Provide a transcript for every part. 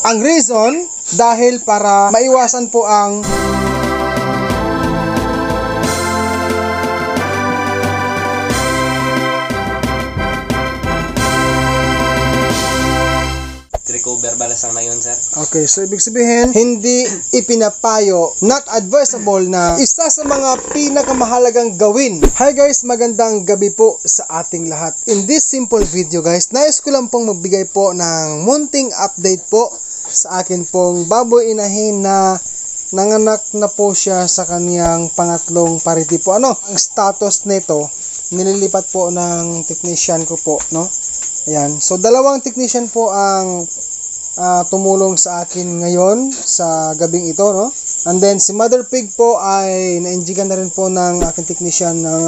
Ang reason, dahil para maiwasan po ang recover balasang na yun, sir. Okay, so ibig sabihin, hindi ipinapayo, not advisable na isa sa mga pinakamahalagang gawin. Hi guys, magandang gabi po sa ating lahat. In this simple video guys, nais ko lang pong magbigay po ng munting update po sa akin pong baboy inahin na nanganak na po siya sa kaniyang pangatlong parity po. Ang status nito, nililipat po ng technician ko po, no? Ayan, so dalawang technician po ang tumulong sa akin ngayon sa gabing ito, no? And then si Mother Pig po ay nainjigan na rin po ng aking technician ng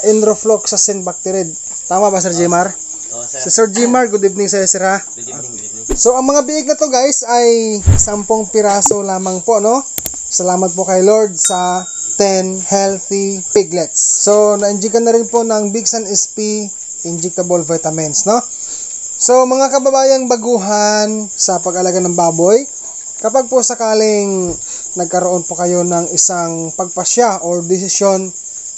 Enrofloxacin bacterid. Tama ba, Sir Jmar? Oo, sir. Si Sir Jmar, good evening sa'yo, sir, ha? Good evening, good evening. So ang mga biig na to guys ay 10 piraso lamang po, no? Salamat po kay Lord sa 10 healthy piglets. So nainjigan na rin po ng Big Sun SP injectable vitamins, no? So mga kababayang baguhan sa pag-alaga ng baboy, kapag po sakaling nagkaroon po kayo ng isang pagpasya or desisyon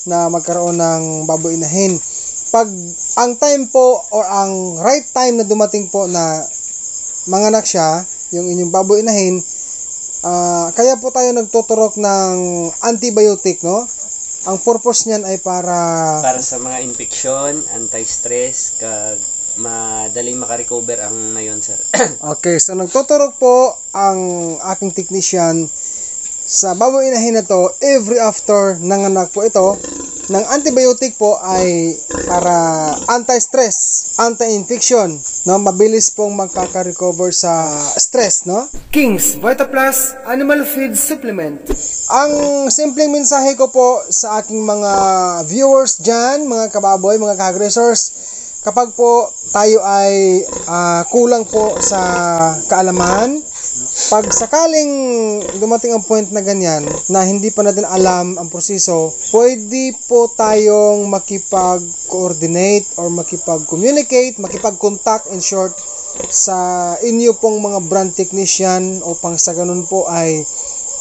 na magkaroon ng baboy inahin, pag ang time po or ang right time na dumating po na manganak siya, yung inyong baboy inahin, kaya po tayo nagtuturok ng antibiotic, no? Ang purpose niyan ay para sa mga infection, anti-stress, kag madaling makarecover ang nayon, sir. Okay, so nagtuturok po ang aking technician sa baboy inahin na to every after nanganak po ito ng antibiotic po ay para anti-stress, anti-infection, no? Mabilis pong magkaka-recover sa stress, no? King's VitaPlus Animal Feed Supplement. Ang simpleng mensahe ko po sa aking mga viewers dyan, mga kababoy, mga ka-aggressors, kapag po tayo ay kulang po sa kaalaman, pag sakaling dumating ang point na ganyan na hindi pa natin alam ang proseso, pwede po tayong makipag-coordinate or makipag-communicate, makipag-contact in short sa inyo pong mga brand technician upang sa ganun po ay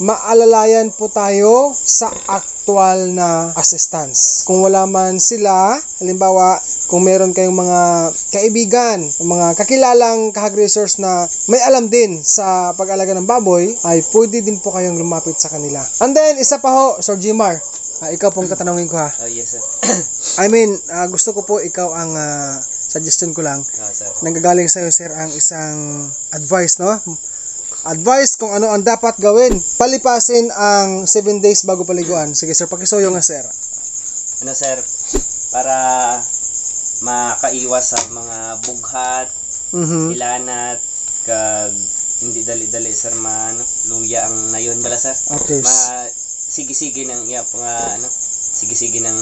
maalalayan po tayo sa actual na assistance. Kung wala man sila, halimbawa, kung meron kayong mga kaibigan, mga kakilalang ka-aggressors na may alam din sa pag-alaga ng baboy, ay pwede din po kayong lumapit sa kanila. And then, isa pa ho, Sir Jmar, ikaw pong tatanungin ko, ha? Oh, yes, sir. I mean, gusto ko po ikaw ang suggestion ko lang. Sir. Nanggagaling sa'yo, sir, ang isang advice, no? Advice kung ano ang dapat gawin. Palipasin ang 7 days bago paliguan. Sige sir, pakisuyo nga sir. Ano, sir? Para makaiwas sa mga bughat, ilanat, kag hindi dali-dali, sir, luya ang nayon bala, sir. Okay. Sige-sige ng sige-sige ng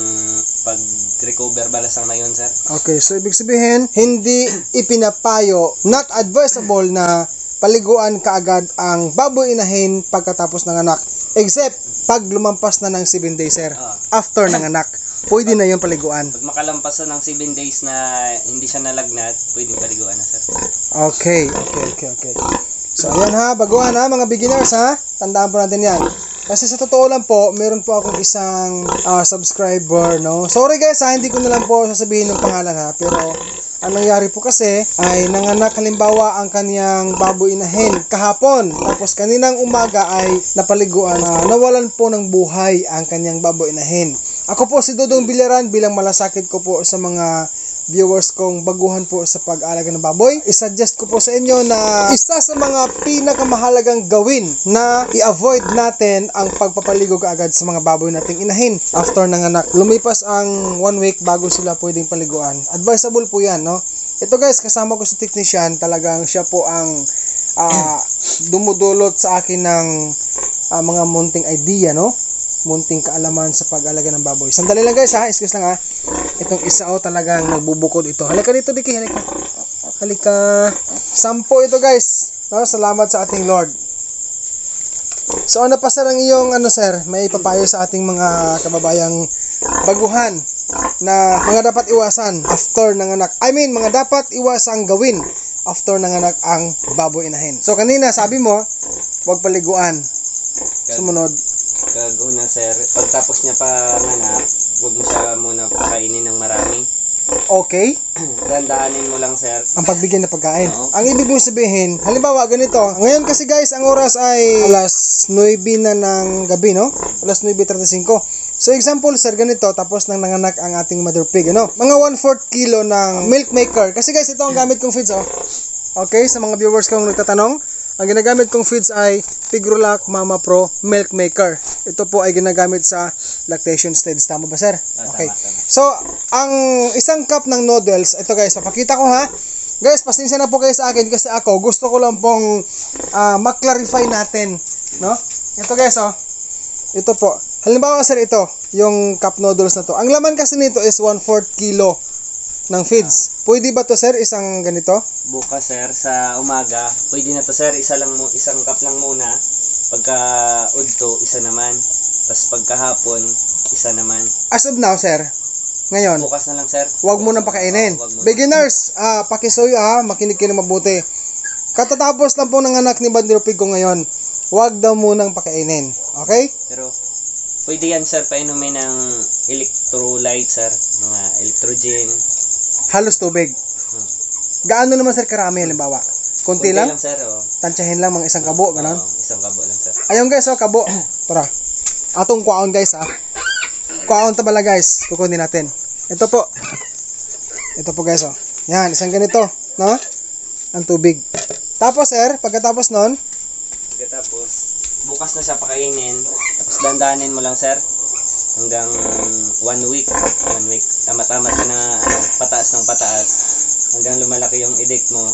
pag-recover balas ang nayon, sir. Okay, so ibig sabihin, hindi ipinapayo, not advisable na paliguan kaagad ang baboy inahin pagkatapos ng anak. Except, pag lumampas na ng 7 days, sir. After ng anak, pwede na yung paliguan. Pag makalampas na ng 7 days na hindi siya nalagnat, pwedeng paliguan na, sir. Okay. So, ayan ha, baguhan ha, mga beginners ha. Tandaan po natin yan. Kasi sa totoo lang po, meron po akong isang subscriber, no? Sorry guys ha, hindi ko na lang po sasabihin ng pangalan ha, pero ang nangyari po kasi ay nanganak halimbawa ang kaniyang baboy inahin kahapon, tapos kaninang umaga ay napaliguan, nawalan po ng buhay ang kaniyang baboy inahin. Ako po si Dodong Bilaran, bilang malasakit ko po sa mga viewers kong baguhan po sa pag-alaga ng baboy, isuggest ko po sa inyo na isa sa mga pinakamahalagang gawin na i-avoid natin ang pagpapaligo kaagad sa mga baboy nating inahin after ng anak. Lumipas ang 1 week bago sila pwedeng paliguan. Advisable po yan, no? Ito guys, kasama ko sa technician, talagang siya po ang dumudulot sa akin ng mga munting idea, no? Munting kaalaman sa pag-alaga ng baboy. Sandali lang guys ha, excuse lang ha. Itong isa talagang nagbubukod ito. Halika dito, Diki, halika. 10 ito guys. No, salamat sa ating Lord. So ano pa sir ang iyong sir, may papayo sa ating mga kababayang baguhan na mga dapat iwasan after ng anak. I mean, mga dapat iwasang gawin after nanganak ang baboy inahin. So kanina sabi mo, huwag paliguan. Sumunod. Kag una sir, pagtapos niya panganak, huwag mo siya muna pakainin ng marami. Okay? Dandahanin mo lang sir. Ang pagbigyan na pagkain. Oo. Ang ibig mong sabihin, halimbawa ganito. Ngayon kasi guys, ang oras ay alas 9 na ng gabi, no? Alas 9:35. So example sir, ganito, tapos nang nanganak ang ating mother pig, ano? Mga 1/4 kilo ng milk maker. Kasi guys, ito ang gamit kong feeds, oh. Okay, sa mga viewers kong nagtatanong, ang ginagamit kong feeds ay Pigrolac Mama Pro Milk Maker. Ito po ay ginagamit sa lactation stage. Tama ba sir? Okay. Tama. So, ang isang cup ng noodles, ito guys, papakita ko ha. Guys, pasensya na po kayo sa akin kasi ako, gusto ko lang pong maklarify natin. No? Ito guys, oh. Ito po. Halimbawa sir, ito, yung cup noodles na to. Ang laman kasi nito is 1/4 kilo ng feeds. Pwede ba to sir, isang ganito? Bukas sir sa umaga, pwede na to sir, isang cup lang muna. Pagka udto, isa naman. Tapos pagkahapon, isa naman. As of now sir, ngayon, Bukas na lang sir. huwag mo nang pakainin. Wag muna. Beginners, pakisuyo makinig kayo ng mabuti. Katatapos lang po ng anak ni Bandero Pig ko ngayon, huwag daw munang pakainin. Okay? Pero pwede yan sir, painumin ng electrolyte sir, mga electrogen. Halos tubig. Gaano naman sir karami halimbawa? Kunti lang? sir, oh. Tansyahin lang mga isang kabo, ganun. Oo, isang kabo lang sir. Ayun guys, kabo. Tara. Atong kwaon guys Kwaon ta bala guys. Kukunin natin. Ito po. Ito po guys Yan, isang ganito, no? Ang tubig. Tapos sir, pagkatapos nun, Pagkatapos, bukas na siya pakainin. Tapos dandanin mo lang sir. Hanggang 1 week. 1 week. Tamat-tamat ka na pataas ng pataas. Hanggang lumalaki yung idik mo.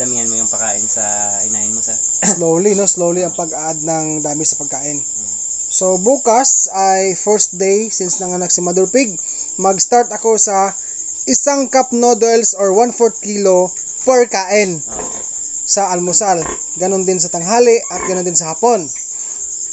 Damihan mo yung pakain sa inahin mo sir. slowly ang pag-add ng dami sa pagkain. So bukas ay first day since nanganak si Mother Pig. Mag-start ako sa isang cup noodles or 1/4 kilo per kain sa almusal. Ganon din sa tanghali at ganon din sa hapon.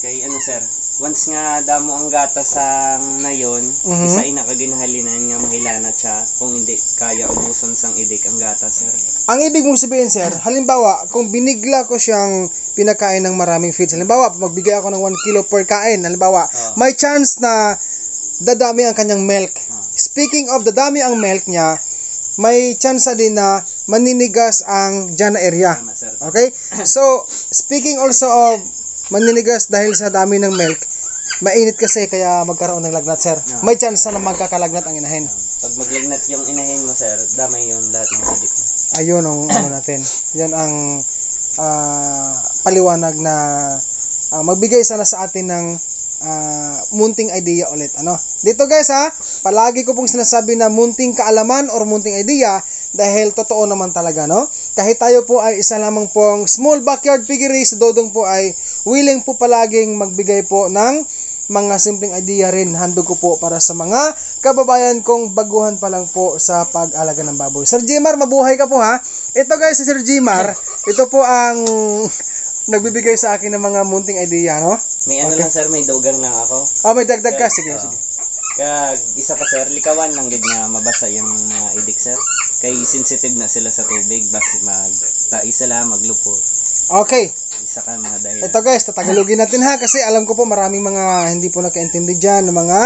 Kay ano sir, once nga damo ang gata sa nayon, isa ina kaginahalinan nga mahilanat siya kung hindi kaya ubuson sang idik ang gata sir. Ang ibig mong sabihin sir, halimbawa kung binigla ko siyang pinakain ng maraming feeds, halimbawa magbigay ako ng 1 kilo per kain, halimbawa may chance na dadami ang kanyang milk. Speaking of dadami ang milk niya, may chance din na maninigas ang dyan na area. Tama, sir. Okay? So, speaking also of maninigas dahil sa dami ng milk, mainit kasi kaya magkaroon ng lagnat, sir. May chance na magkakalagnat ang inahin. Pag maglagnat yung inahin mo, sir, damay yung lahat ng idik mo. Ayun ang ano natin. Yan ang paliwanag na magbigay sana sa atin ng munting idea ulit. Ano? Dito guys palagi ko pong sinasabi na munting kaalaman or munting idea dahil totoo naman talaga, no? Kahit tayo po ay isa lamang pong small backyard piggery, si Dodong po ay willing po palaging magbigay po ng mga simpleng idea rin. Handog ko po para sa mga kababayan kong baguhan pa lang po sa pag-alaga ng baboy. Sir Jimar, mabuhay ka po ha. Ito guys, si Sir Jimar, ito po ang nagbibigay sa akin ng mga munting idea, no? May ano lang, sir, may dugang lang ako. May dagdag ka. Sige. Kaya isa pa, sir, likawan lang gid nga mabasa yung mga idik, sir. Kay sensitive na sila sa tubig, basta magtai sila, maglupot. Okay. Isa ka mga dahil. Ito guys, tatagalogin natin ha kasi alam ko po maraming mga hindi po nakaintindi dyan ng mga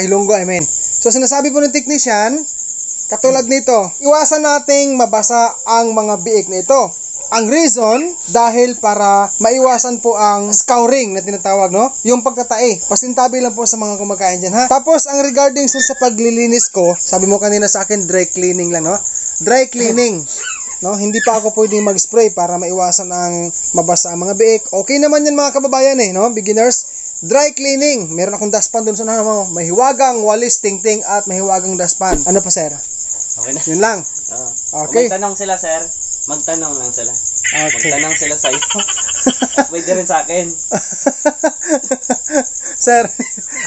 Ilonggo, I mean. So sinasabi po ng technician, katulad nito, iwasan nating mabasa ang mga biik na ito. Ang reason, dahil para maiwasan po ang scouring na tinatawag, no? Yung pagkatae. Pasintabi lang po sa mga kumakain dyan, ha? Tapos, ang regarding sa paglilinis ko, sabi mo kanina sa akin, dry cleaning lang, no? Dry cleaning. No? Hindi pa ako pwedeng mag-spray para maiwasan ang mabasa ang mga biik. Okay naman yan mga kababayan no? Beginners. Dry cleaning. Meron akong dustpan dun sa mo. May hiwagang, walis, tingting at may hiwagang dustpan. Ano pa, sir? Okay na. Yun lang. Okay. Kung magtanong sila, sir, magtanong lang sila. Okay. Magtanong sila sa iyo. Pwede rin sa akin. Sir,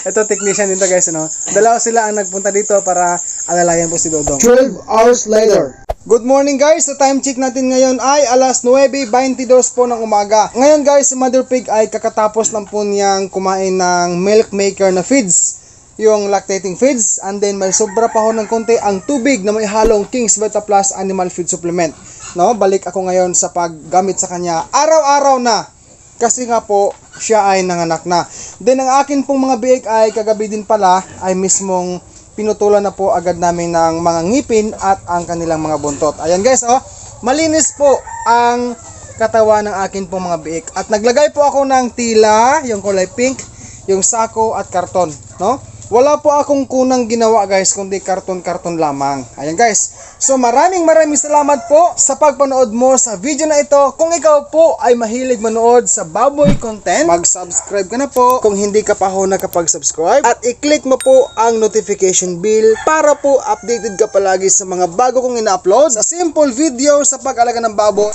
ito technician dito guys, no? Dalawa sila ang nagpunta dito para alalayan po si Dodong. 12 hours later. Good morning guys, sa time check natin ngayon ay alas 9:22 po ng umaga. Ngayon guys, si Mother Pig ay kakatapos lang po niyang kumain ng milk maker na feeds. yung lactating feeds, and then may sobra pa ho ng konti ang tubig na may halong King's Vita Plus Animal Feed Supplement. No, balik ako ngayon sa paggamit sa kanya araw-araw na. Kasi nga po, siya ay nanganak na. Then ang akin pong mga biik ay kagabi din pala ay mismong pinutulan na po agad namin ng mga ngipin at ang kanilang mga buntot. Ayan guys, oh, malinis po ang katawan ng akin pong mga biik. At naglagay po ako ng tila, yung kulay pink, yung sako at karton, no? Wala po akong kunang ginawa guys, kundi karton-karton lamang. Ayan guys. So maraming salamat po sa pagpanood mo sa video na ito. Kung ikaw po ay mahilig manood sa baboy content, mag-subscribe ka na po kung hindi ka pa ho nakapag-subscribe. At i-click mo po ang notification bell para po updated ka palagi sa mga bago kong ina-upload sa simple video sa pag-alaga ng baboy.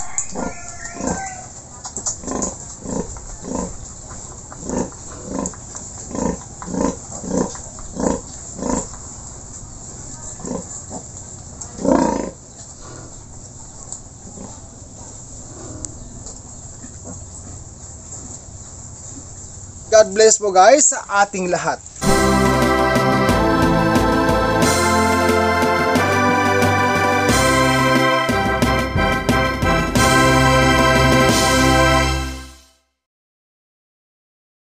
God bless po guys sa ating lahat.